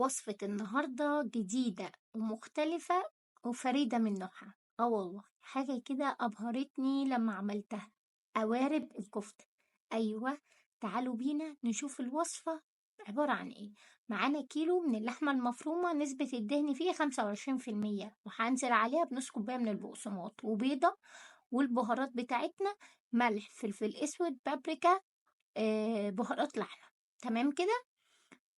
وصفة النهاردة جديدة ومختلفة وفريدة من نوعها. والله حاجة كده أبهرتني لما عملتها. قوارب الكفتة. أيوة، تعالوا بينا نشوف الوصفة عبارة عن إيه. معانا كيلو من اللحمة المفرومة، نسبة الدهن فيه 25%، وهنزل عليها بنص كوباية من البقسماط وبيضة. والبهارات بتاعتنا ملح، فلفل أسود، بابريكا، بهارات لحمة. تمام كده.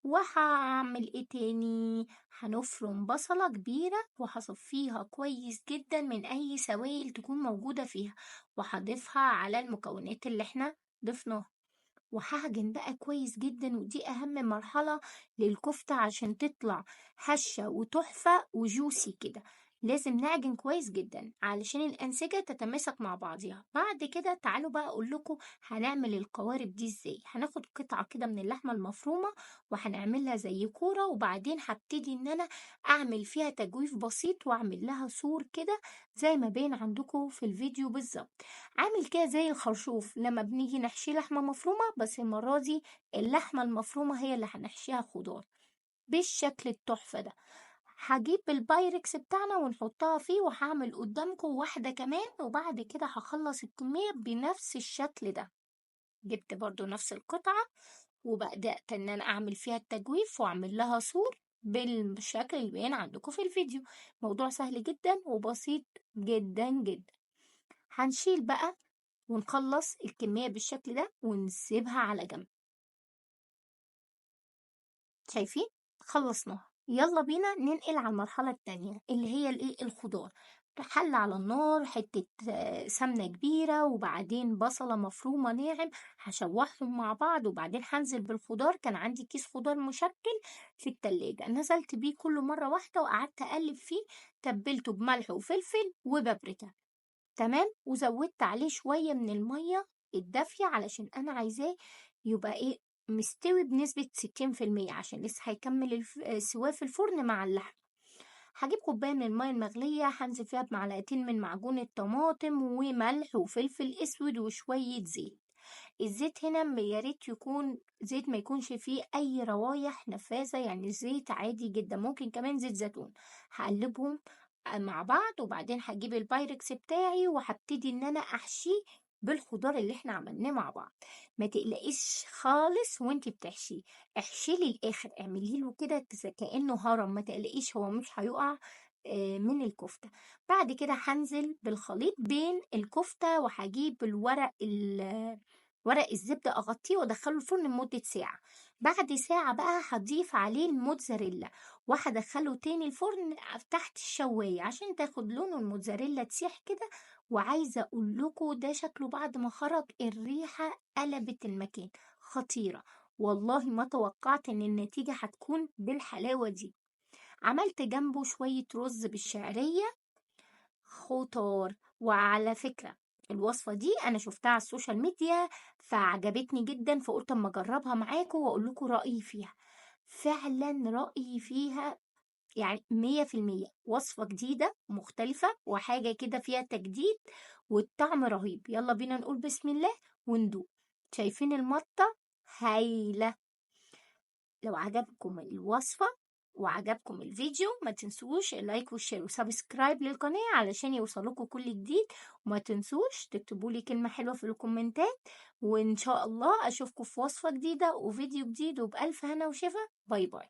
وهاعمل إيه تاني؟ هنفرم بصلة كبيرة وهاصفيها كويس جدًا من أي سوائل تكون موجودة فيها، وهاضيفها على المكونات اللي إحنا ضفناها، وهاعجن بقى كويس جدًا، ودي أهم مرحلة للكفتة عشان تطلع هشة وتحفة وjuicy كده. لازم نعجن كويس جدًا علشان الأنسجة تتماسك مع بعضيها. بعد كده تعالوا بقى أقول لكم هنعمل القوارب دي إزاي. هناخد قطعة كده من اللحمة المفرومة وهنعملها زي كورة، وبعدين هابتدي إن أنا أعمل فيها تجويف بسيط وأعمل لها سور كده زي ما باين عندكم في الفيديو بالضبط. عامل كده زي الخرشوف لما بنيجي نحشيه لحمة مفرومة، بس المرة دي اللحمة المفرومة هي اللي هنحشيها خضار بالشكل التحفة ده. هجيب البايركس بتاعنا ونحطها فيه، وهعمل قدامكم واحدة كمان، وبعد كده هخلص الكمية بنفس الشكل ده. جبت برضو نفس القطعة وبدأت إن أنا أعمل فيها التجويف وأعمل لها سور بالشكل اللي باين عندكم في الفيديو. موضوع سهل جدا وبسيط جدا جدا. هنشيل بقى ونخلص الكمية بالشكل ده ونسيبها على جنب. شايفين؟ خلصناها. يلا بينا ننقل على المرحلة التانية اللي هي الايه، الخضار. حل على النار حتة سمنة كبيرة، وبعدين بصلة مفرومة ناعم، هشوحهم مع بعض، وبعدين هنزل بالخضار. كان عندي كيس خضار مشكل في التلاجة، نزلت بيه كله مرة واحدة وقعدت أقلب فيه. تبلته بملح وفلفل وبابريكا. تمام. وزودت عليه شوية من المية الدافية علشان أنا عايزاه يبقى إيه، مستوي بنسبة 60%، عشان لسه هيكمل سواه في الفرن مع اللحم. هجيب كوباية من المية المغلية، هنزل فيها بمعلقتين من معجون الطماطم وملح وفلفل أسود وشوية زيت. الزيت هنا يا ريت يكون زيت ما يكونش فيه أي روايح نفاذة، يعني زيت عادي جدا، ممكن كمان زيت زيتون. هقلبهم مع بعض، وبعدين هجيب البايركس بتاعي وهبتدي ان انا احشيه بالخضار اللي احنا عملناه مع بعض. ما تقلقيش خالص وانتي بتحشيه، احشيه للاخر، اعملي له كده كانه هرم، ما تقلقيش هو مش هيقع من الكفته. بعد كده هنزل بالخليط بين الكفته، وهجيب ورق الزبده اغطيه وادخله الفرن لمده ساعه. بعد ساعه بقى هضيف عليه الموتزاريلا، وهدخله تاني الفرن تحت الشواية عشان تاخد لون الموتزاريلا تسيح كده. وعايزة اقول لكم ده شكله بعد ما خرج الريحة قلبت المكان، خطيرة. والله ما توقعت ان النتيجة هتكون بالحلاوة دي. عملت جنبه شوية رز بالشعرية خضار. وعلى فكرة الوصفة دي أنا شفتها على السوشيال ميديا فعجبتني جدا، فقلت أما أجربها معاكم وأقول لكم رأيي فيها. فعلا رأيي فيها يعني 100%. وصفة جديدة مختلفة وحاجة كده فيها تجديد، والطعم رهيب. يلا بينا نقول بسم الله وندوق. شايفين المطة؟ هايلة. لو عجبكم الوصفة وعجبكم الفيديو ما تنسوش اللايك والشير وسبسكرايب للقناة علشان يوصلكوا كل جديد. وما تنسوش تكتبوا لي كلمة حلوة في الكومنتات، وإن شاء الله أشوفكم في وصفة جديدة وفيديو جديد، وبألف هنا وشفا. باي باي.